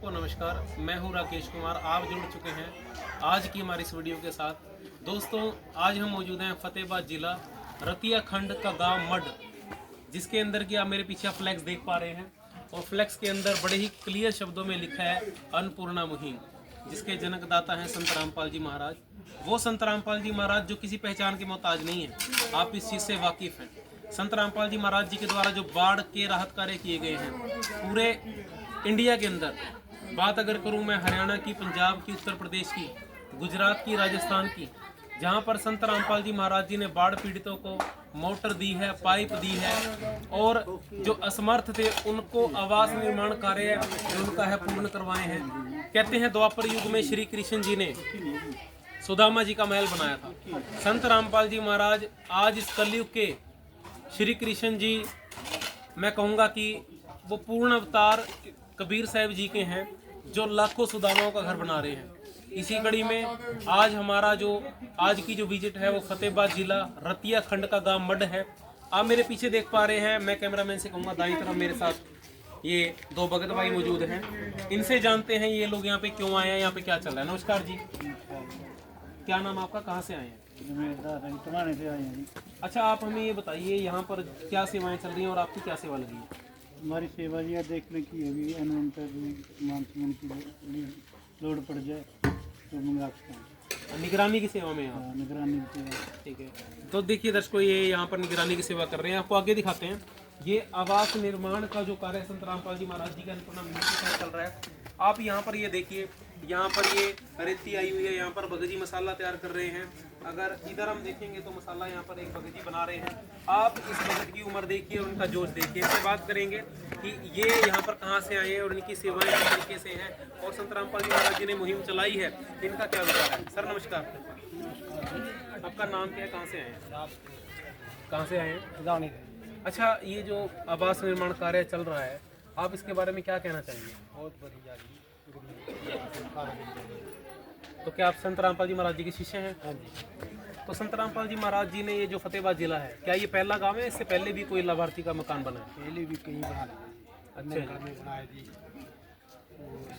को नमस्कार, मैं हूं राकेश कुमार। आप जुड़ चुके हैं आज की हमारी इस वीडियो के साथ। दोस्तों, आज हम मौजूद हैं फतेहाबाद जिला रतिया खंड का गांव मड, जिसके अंदर की आप मेरे पीछे फ्लैक्स देख पा रहे हैं। और फ्लैक्स के अंदर बड़े ही क्लियर शब्दों में लिखा है अन्नपूर्णा मुहिम, जिसके जनकदाता हैं संत रामपाल जी महाराज। वो संत रामपाल जी महाराज जो किसी पहचान के मोहताज नहीं है, आप इस चीज़ से वाकिफ़ हैं। संत रामपाल जी महाराज जी के द्वारा जो बाढ़ के राहत कार्य किए गए हैं पूरे इंडिया के अंदर, बात अगर करूं मैं हरियाणा की, पंजाब की, उत्तर प्रदेश की, गुजरात की, राजस्थान की, जहां पर संत रामपाल जी महाराज जी ने बाढ़ पीड़ितों को मोटर दी है, पाइप दी है, और जो असमर्थ थे उनको आवास निर्माण कार्य जो उनका है पूर्ण करवाए हैं। कहते हैं द्वापर युग में श्री कृष्ण जी ने सुदामा जी का महल बनाया था। संत रामपाल जी महाराज आज इस कलयुग के श्री कृष्ण जी, मैं कहूँगा कि वो पूर्ण अवतार कबीर साहब जी के हैं, जो लाखों सुदामाओं का घर बना रहे हैं। इसी कड़ी में आज हमारा जो आज की जो विजिट है वो फतेहाबाद जिला रतिया खंड का गांव मड है। आप मेरे पीछे देख पा रहे हैं, मैं कैमरामैन से कहूँगा दाईं तरफ मेरे साथ ये दो भगत भाई मौजूद हैं। इनसे जानते हैं ये लोग यहाँ पे क्यों आए हैं, यहाँ पे क्या चल रहा है। नमस्कार जी, क्या नाम आपका, कहाँ से आए हैं? तुम्हारे से आए हैं जी। अच्छा, आप हमें ये बताइए यहाँ पर क्या सेवाएं चल रही हैं और आपकी क्या सेवा लगी है? हमारी सेवा जी देखने की अभी मानसून की लोड पड़ जाए तो मंगा सकते हैं। निगरानी की सेवा में यहाँ, निगरानी की सेवा। ठीक है। तो देखिए दर्शकों, ये यहाँ पर निगरानी की सेवा कर रहे हैं। आपको आगे दिखाते हैं। ये आवास निर्माण का जो कार्य संत रामपाल जी महाराज जी का अन्नपूर्णा मुहिम के तहत चल रहा है। आप यहाँ पर ये देखिए, यहाँ पर ये रेती आई हुई है, यहाँ पर भगत जी मसाला तैयार कर रहे हैं। अगर इधर हम देखेंगे तो मसाला यहाँ पर एक भगत जी बना रहे हैं। आप इस भगत की उम्र देखिए और उनका जोश देखिए। इससे बात करेंगे कि ये यहाँ पर कहाँ से आए हैं और इनकी सेवाएं किस तरीके से हैं, और संत रामपाल जी महाराज जी ने मुहिम चलाई है, इनका क्या विचार है। सर नमस्कार, आपका नाम क्या है, कहाँ से आए हैं? कहाँ से आए हैं? अच्छा, ये जो आवास निर्माण कार्य चल रहा है, आप इसके बारे में क्या कहना चाहेंगे? बहुत बढ़िया जी। तो क्या आप संत रामपाल जी महाराज जी के शिष्य हैं? हाँ जी। तो संत रामपाल जी महाराज जी ने ये जो फतेहाबाद जिला है, क्या ये पहला गांव है? इससे पहले भी कोई लाभार्थी का मकान बना है? पहले भी कहीं बना अच्छा जी, बनाए जी,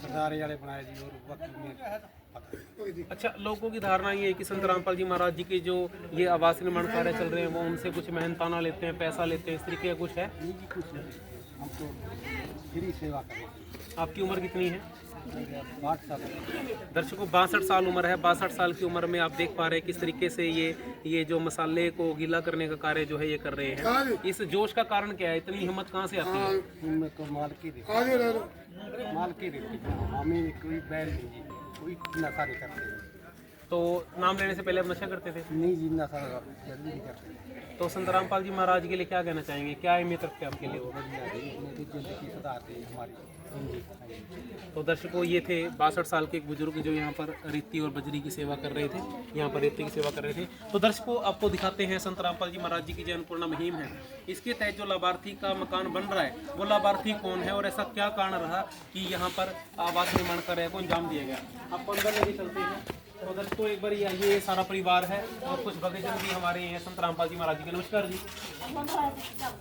सरदारी वाले बनाए जी, और वक्त में। अच्छा, लोगों की धारणा ये है कि संत रामपाल जी महाराज जी के जो ये आवास निर्माण कार्य चल रहे हैं वो उनसे कुछ मेहनताना लेते हैं, पैसा लेते हैं, इस तरीके का कुछ है? नहीं जी, कुछ नहीं, हम तो फ्री सेवा करें। आपकी उम्र कितनी है? 62 साल। दर्शकों, 62 साल उम्र है। 62 साल की उम्र में आप देख पा रहे हैं किस तरीके से ये जो मसाले को गीला करने का कार्य जो है ये कर रहे हैं। इस जोश का कारण क्या है? इतनी हिम्मत कहाँ से आती है? इनमें तो मालकी देती, हमें कोई बैल नहीं जी, कोई नशा नहीं करते। तो नाम लेने से पहले आप नशा करते थे? नहीं जी, नशा जल्दी नहीं करते। तो संत रामपाल जी महाराज के लिए क्या कहना चाहेंगे? क्या अहमियत रखते हैं आपके लिए वो? बढ़िया जी, इसमें तो जिंदगी सुधारते हैं हमारी। जी। तो दर्शकों, ये थे 62 साल के एक बुजुर्ग जो यहाँ पर रेती और बजरी की सेवा कर रहे थे, यहाँ पर रेती की सेवा कर रहे थे। तो दर्शकों, आपको दिखाते हैं संत रामपाल जी महाराज जी की जो अन्नपूर्णा मुहिम है, इसके तहत जो लाभार्थी का मकान बन रहा है वो लाभार्थी कौन है और ऐसा क्या कारण रहा कि यहाँ पर आवास निर्माण कार्य को अंजाम दिया गया। आपको अंदर लेके चलते हैं। तो दर्शकों, एक बार ये सारा परिवार है और कुछ भक्तजन भी हमारे हैं संत रामपाल जी महाराज जी के। नमस्कार जी।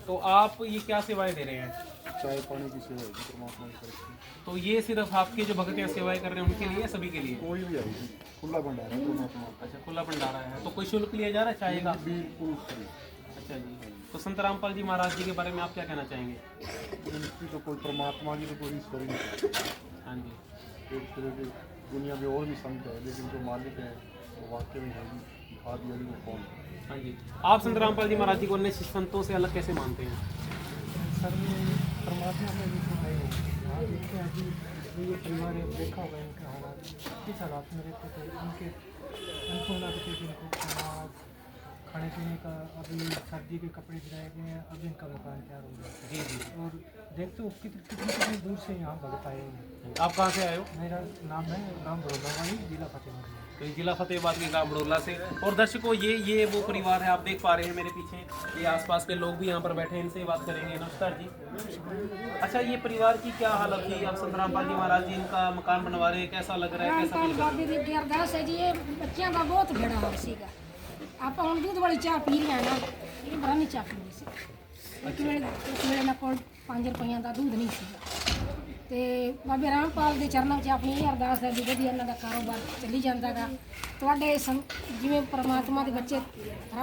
तो आप ये क्या सेवाएं दे रहे हैं? चाय पानी की सेवा है परमात्मा की तरफ से। तो ये सिर्फ आपके जो भक्त यहाँ सेवाएं कर रहे हैं उनके लिए, सभी के लिए? कोई भी आएगी, खुला भंडारा है परमात्मा। अच्छा, खुला भंडारा है। तो कोई शुल्क लिया जा रहा है चाय का? बिल्कुल सही। अच्छा जी। तो संत रामपाल जी महाराज जी के बारे में आप क्या कहना चाहेंगे? इनकी तो कोई परमात्मा की तो कोई ईश्वर ही नहीं। हाँ जी। एक तरह के दुनिया में और भी संत है, लेकिन जो मालिक है वो वाकई में है जी, दिखा दिया जी वो कौन है। हाँ जी। आप संत रामपाल जी महाराज जी को अन्य संतों से अलग कैसे मानते हैं? सर परमात्मा में भी तो है। यहाँ देखते हैं कि ये परिवार देखा होगा इनका हालात किस हालात में रहते थे। इनके अन्नपूर्णा के थे, इनको खाना खाने पीने का, अभी सर्दी के कपड़े दिलाए गए हैं, अब इनका मकान तैयार हो गया। जी जी। और देखते हो कितनी दूर से यहाँ भगत आए हैं। आप कहाँ से आए हो? मेरा नाम है गाँव बड़ौदावाड़ी, जिला फतेहाबाद। तो जिला फतेहाबाद के गाँव बड़ौला से। और दर्शकों, ये वो परिवार है, आप देख पा रहे हैं मेरे पीछे, ये आसपास के लोग भी यहाँ पर बैठे हैं, इनसे बात करेंगे। नमस्कार जी। अच्छा, ये परिवार की क्या हालत थी? आप संत रामपाल जी महाराज जी इनका मकान बनवा रहे हैं, कैसा लग रहा है, कैसा फील कर रहे हैं? की अरदास है जी, ये बच्चियां का बहुत भेड़ा है इसी का। आप हम दूध वाली चाह पी रहे हैं ना, ये बरानी चाह पी रही एक मेरे ना कोल 5 रुपया का दूध नहीं सीगा। ਤੇ ਬਾਬੇ ਰਾਮਪਾਲ ਦੇ ਚਰਨਾਂ 'ਚ ਆਪਣੀ ਇਹ ਅਰਦਾਸ ਹੈ ਵੀ ਵਧੀਆ ਇਹਨਾਂ ਦਾ ਕਾਰੋਬਾਰ ਚੱਲੀ ਜਾਂਦਾ ਗਾ। ਤੁਹਾਡੇ ਜਿਵੇਂ ਪ੍ਰਮਾਤਮਾ ਦੇ ਬੱਚੇ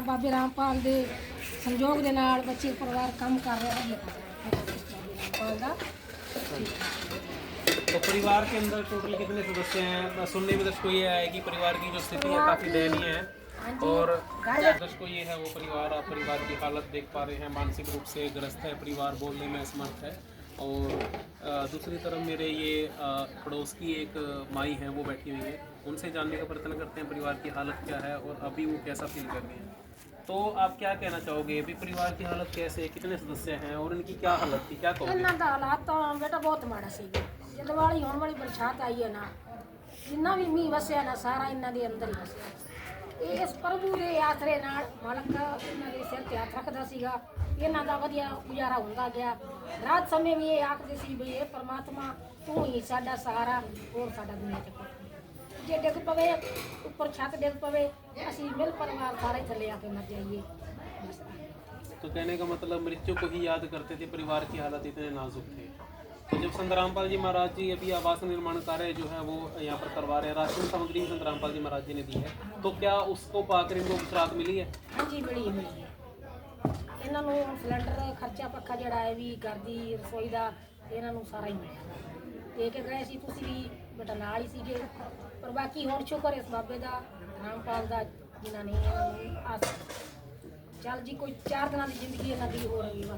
ਬਾਬੇ ਰਾਮਪਾਲ ਦੇ ਸੰਯੋਗ ਦੇ ਨਾਲ ਬੱਚੇ ਪਰਿਵਾਰ ਕੰਮ ਕਰ ਰਿਹਾ ਹੈ ਰਾਮਪਾਲ ਦਾ। तो परिवार के अंदर टोटल कितने सदस्य हैं? सुनने में दर्शकों ये है कि परिवार की जो स्थिति है काफ़ी दयनीय है और दर्शकों ये है वो परिवार की हालत देख पा रहे हैं, मानसिक रूप से ग्रस्त है परिवार, बोलने में असमर्थ है। और दूसरी तरफ मेरे ये पड़ोस की एक माई है वो बैठी हुई है, उनसे जानने का प्रयत्न करते हैं परिवार की हालत क्या है और अभी वो कैसा फील कर रही है। तो आप क्या कहना चाहोगे अभी परिवार की हालत कैसे, कितने सदस्य हैं और इनकी क्या हालत थी, क्या कहोगे? ਇਹਨਾਂ ਦਾ ਹਾਲਾਤ ਤਾਂ ਬੇਟਾ ਬਹੁਤ ਮਾੜਾ ਸੀ। ਜਦੋਂ ਵਾਲੀ ਹੋਣ ਵਾਲੀ ਬਰਸਾਤ ਆਈ ਹੈ ਨਾ, ਜਿੰਨਾ ਵੀ ਮੀਂਹ ਵਸਿਆ ਨਾ ਸਾਰਾ ਇਹਨਾਂ ਦੇ ਅੰਦਰ ਹੀ ਵਸਿਆ। ਇਹ ਇਸ ਪ੍ਰਭੂ ਦੇ ਆਸਰੇ ਨਾਲ ਮਾਲਕ ਇਹਨਾਂ ਦੇ ਸਿਰ ਤੇ ਹੱਥ ਰੱਖਦਾ ਸੀਗਾ, ਇਹਨਾਂ ਦਾ ਵਧੀਆ ਗੁਜ਼ਾਰਾ ਹੁੰਦਾ ਗਿਆ। ਰਾਤ ਸਮੇਂ ਵੀ ਇਹ ਆਖਦੇ ਸੀ ਵੀ ਇਹ ਪਰਮਾਤਮਾ ਤੂੰ ਹੀ ਸਾਡਾ ਸਹਾਰਾ, ਹੋਰ ਸਾਡਾ ਦੁਨੀਆ 'ਚ ਕੋਈ ਨਹੀਂ। ਜੇ ਡਿੱਗ ਪਵੇ ਉੱਪਰ ਛੱਤ ਡਿੱਗ ਪਵੇ ਅਸੀਂ ਮਿਲ ਪਰਿਵਾਰ ਸਾਰੇ ਥੱਲੇ ਆ ਕੇ ਮਰ ਜਾਈਏ। तो कहने का मतलब मृत्यु को ही याद करते थे, परिवार की हालत इतने नाजुक थे। तो जब संत रामपाल जी महाराज जी अभी आवास निर्माण कार्य जो है वो यहाँ पर करवा रहे हैं, राशन सामग्री संत रामपाल जी महाराज जी ने दी है, तो क्या उसको पाकर इनको विश्रांत मिली है? हाँ जी मिली है। ਇਹਨਾਂ ਨੂੰ ਸਿਲੰਡਰ ਖਰਚਾ ਪੱਖਾ ਜਿਹੜਾ ਹੈ ਵੀ ਕਰਦੀ ਰਸੋਈ ਦਾ ਇਹਨਾਂ ਨੂੰ ਸਾਰਾ ਹੀ ਮਿਲਿਆ। ਦੇ ਕੇ ਗਏ ਸੀ, ਤੁਸੀਂ ਵੀ ਬੇਟਾ ਨਾਲ ਹੀ ਸੀਗੇ। ਪਰ ਬਾਕੀ ਹੁਣ ਸ਼ੁਕਰ ਇਸ ਬਾਬੇ ਦਾ ਰਾਮਪਾਲ ਦਾ ਜਿਨ੍ਹਾਂ ਨੇ ਇਹਨਾਂ ਨੂੰ ਆਸ ਚੱਲ ਜੀ ਕੋਈ 4 ਦਿਨਾਂ ਦੀ ਜ਼ਿੰਦਗੀ ਇਹਨਾਂ ਦੀ ਹੋ ਰਹੀ ਹੈ।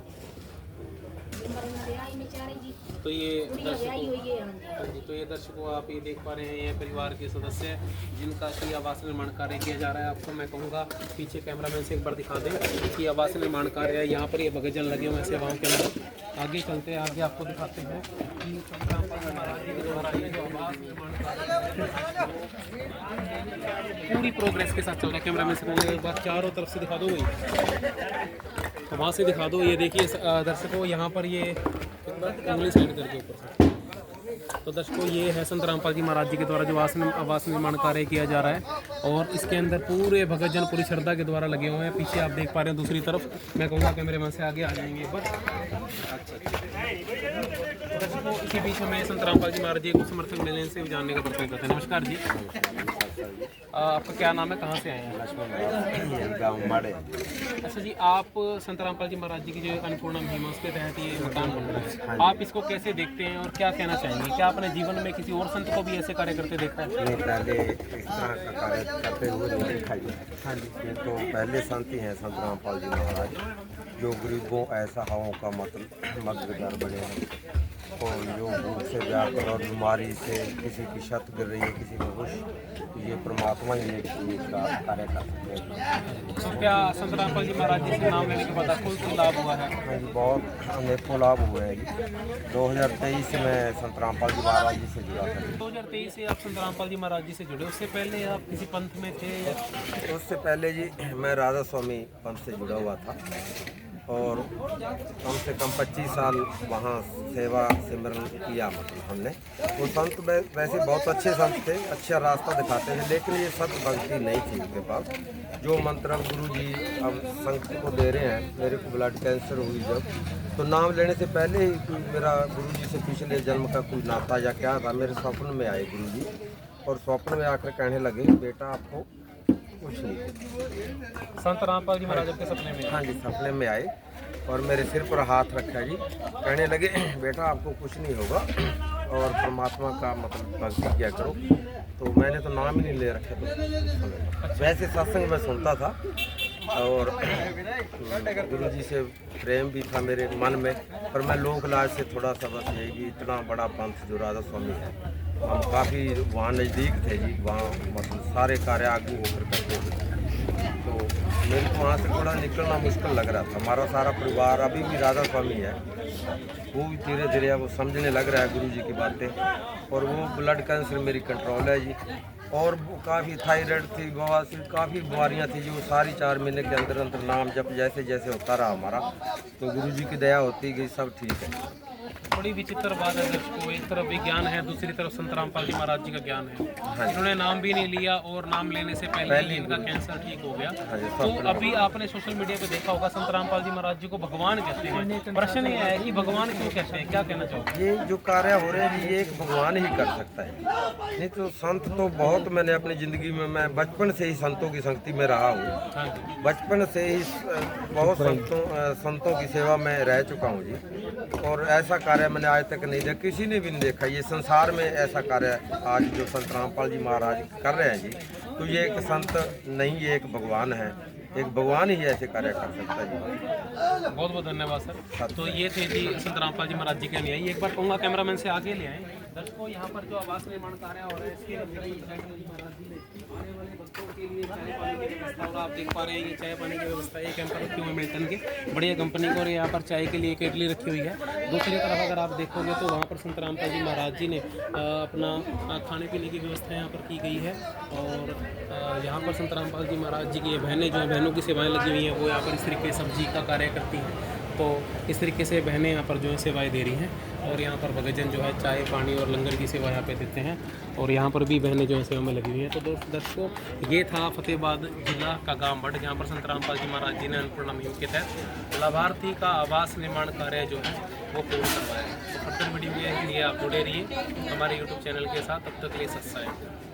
तो ये तो ये दर्शकों आप ये देख पा रहे हैं, ये परिवार के सदस्य जिनका कि आवास निर्माण कार्य किया जा रहा है। आपको मैं कहूँगा पीछे कैमरामैन से एक बार दिखा दें कि आवास निर्माण कार्य है। यहाँ पर ये भगतजन लगे हुए हैं सेवाओं के अंदर। आगे चलते हैं, आगे आपको दिखाते हैं कि महाराज जी के द्वारा ये जो आवास निर्माण कार्य पूरी प्रोग्रेस के साथ चल रहा है। कैमरामैन से कहूँगा एक बार चारों तरफ से दिखा दो, वही तो वहाँ से दिखा दो। ये देखिए दर्शकों यहाँ पर ये उंगली साइड करके ऊपर से, तो दर्शकों ये है संत रामपाल जी महाराज जी के द्वारा जो आवास निर्माण कार्य किया जा रहा है और इसके अंदर पूरे भगतजन पूरी श्रद्धा के द्वारा लगे हुए हैं। पीछे आप देख पा रहे हैं दूसरी तरफ, मैं कहूँगा कैमरेमैन से आगे आ जाएंगे बस। दर्शकों इसी बीच में संत रामपाल जी महाराज जी को समर्थक मिलने से भी जानने का प्रयत्न करते हैं। नमस्कार जी, आपका क्या नाम है, कहाँ से आए हैं? गाँव माड़े। अच्छा जी, आप संत रामपाल जी महाराज जी की जो अन्नपूर्णा मुहिम है उसके तहत ये मकान बन रहा है, आप इसको कैसे देखते हैं और क्या कहना चाहेंगे? क्या आपने जीवन में किसी और संत को भी ऐसे कार्य करते देखा है? नहीं, पहले इस तरह का कार्य करते हुए नहीं दिखाई दिया। हाँ जी, ये तो पहले संत ही हैं संत रामपाल जी महाराज, जो गरीबों असहायों का मददगार बने हैं और जो भूख से व्याकुल और बीमारी से किसी की छत गिर रही है, किसी को कुछ, तो ये परमात्मा ही इसका कार्य कर सकते हैं। तो क्या संत रामपाल जी महाराज जी से नाम लेने के बाद आपको कोई लाभ हुआ है? हाँ जी, बहुत अनेकों लाभ हुए हैं जी। 2023 में संत रामपाल जी महाराज जी से जुड़ा था। 2023 से आप संत रामपाल जी महाराज जी से जुड़े, उससे पहले आप किसी पंथ में थे या? उससे पहले जी मैं राधा स्वामी पंथ से जुड़ा हुआ था और कम से कम 25 साल वहाँ सेवा सिमरन किया। मतलब हमने वो संत वैसे बहुत अच्छे संत थे, अच्छा रास्ता दिखाते हैं, लेकिन ये सत भक्ति नहीं थी उनके पास। जो मंत्र अब गुरु जी अब संत को दे रहे हैं, मेरे को ब्लड कैंसर हुई जब, तो नाम लेने से पहले ही मेरा गुरु जी से पिछले जन्म का कोई नाता या क्या था, मेरे स्वप्न में आए गुरु जी और स्वप्न में आकर कहने लगे बेटा आपको कुछ नहीं। संत रामपाल जी महाराज के सपने में? हाँ जी, सपने में आए और मेरे सिर पर हाथ रखा जी, कहने लगे बेटा आपको कुछ नहीं होगा और परमात्मा का मतलब भक्ति किया करो। तो मैंने तो नाम ही नहीं ले रखे। तो वैसे सत्संग में सुनता था और गुरु जी से प्रेम भी था मेरे मन में, पर मैं लोक लाज से थोड़ा सा बस यही कि इतना बड़ा पंथ जो राधा स्वामी है, हम काफ़ी वहाँ नज़दीक थे जी, वहाँ मतलब सारे कार्य आगू होकर करते थे। तो मेरे को वहाँ से थोड़ा निकलना मुश्किल लग रहा था। हमारा सारा परिवार अभी भी राधा स्वामी है, वो भी धीरे धीरे वो समझने लग रहा है गुरु जी की बातें। और वो ब्लड कैंसर मेरी कंट्रोल है जी, और काफ़ी थायराइड थी, बवासीर, काफ़ी बीमारियाँ थी जो सारी 4 महीने के अंदर अंदर नाम जब जैसे जैसे होता रहा हमारा, तो गुरु जी की दया होती गई, सब ठीक है। बड़ी विचित्र बात है दोस्तों, एक तरफ विज्ञान है, दूसरी तरफ संत रामपाल जी महाराज जी का ज्ञान है। इन्होंने नाम भी नहीं लिया और नाम लेने से पहले ही इनका कैंसर ठीक हो गया। तो अभी आपने सोशल मीडिया पे देखा होगा संत रामपाल जी महाराज जी को भगवान कहते हैं। प्रश्न ये है कि भगवान क्यों कहते हैं, क्या कहना चाहोगे? ये जो कार्य हो रहे हैं ये एक भगवान ही कर सकता है, नहीं तो संत तो बहुत मैंने अपनी ज़िंदगी में, मैं बचपन से ही संतों की संगति में रहा हूँ। हाँ जी, बचपन से ही बहुत संतों की सेवा में रह चुका हूँ जी, और ऐसा कार्य मैंने आज तक नहीं देखा, किसी ने भी नहीं देखा। ये संसार में ऐसा कार्य आज जो संत रामपाल जी महाराज कर रहे हैं जी, तो ये एक संत नहीं, ये एक भगवान है, एक भगवान ही ऐसे कार्य कर सकता है जी। बहुत बहुत धन्यवाद सर। तो ये थे जी संत रामपाल जी महाराज जी के अनुयायी। एक बार कहूँगा कैमरामैन से आगे ले आए। दर्शकों, यहाँ पर जो आवास निर्माण कार्य हो रहा है इसके महाराज जी ने आने वाले भक्तों के लिए चाय पानी की व्यवस्था, और आप देख पा रहे हैं ये चाय पानी की व्यवस्था एक कैंपर रखी हुई है मिल्टन के, बढ़िया कंपनी को, और यहाँ पर चाय के लिए एक इडली रखी हुई है। दूसरी तरफ अगर आप देखोगे तो वहाँ पर संत रामपाल जी महाराज जी ने अपना खाने पीने की व्यवस्था यहाँ पर की गई है। और यहाँ पर संत रामपाल जी महाराज जी की ये बहनें जो हैं, बहनों की सेवाएं लगी हुई हैं, वो यहाँ पर इस तरीके से सब्जी का कार्य करती हैं। तो इस तरीके से बहनें यहाँ पर जो है सेवाएं दे रही हैं, और यहाँ पर भगतजन जो है चाय पानी और लंगर की सेवा यहाँ पे देते हैं, और यहाँ पर भी बहनें जो है सेवा में लगी हुई हैं। तो दर्शकों, ये था फतेहाबाद जिला का गांव मड, जहाँ पर संत रामपाल जी महाराज जी ने अन्नपूर्णा मुहिम के तहत लाभार्थी का आवास निर्माण कार्य जो है वो पूर्ण करवाया है। तो फर्दर वीडियो के लिए आप जुड़े रहिए हमारे यूट्यूब चैनल के साथ। तब तक के लिए सत्साई।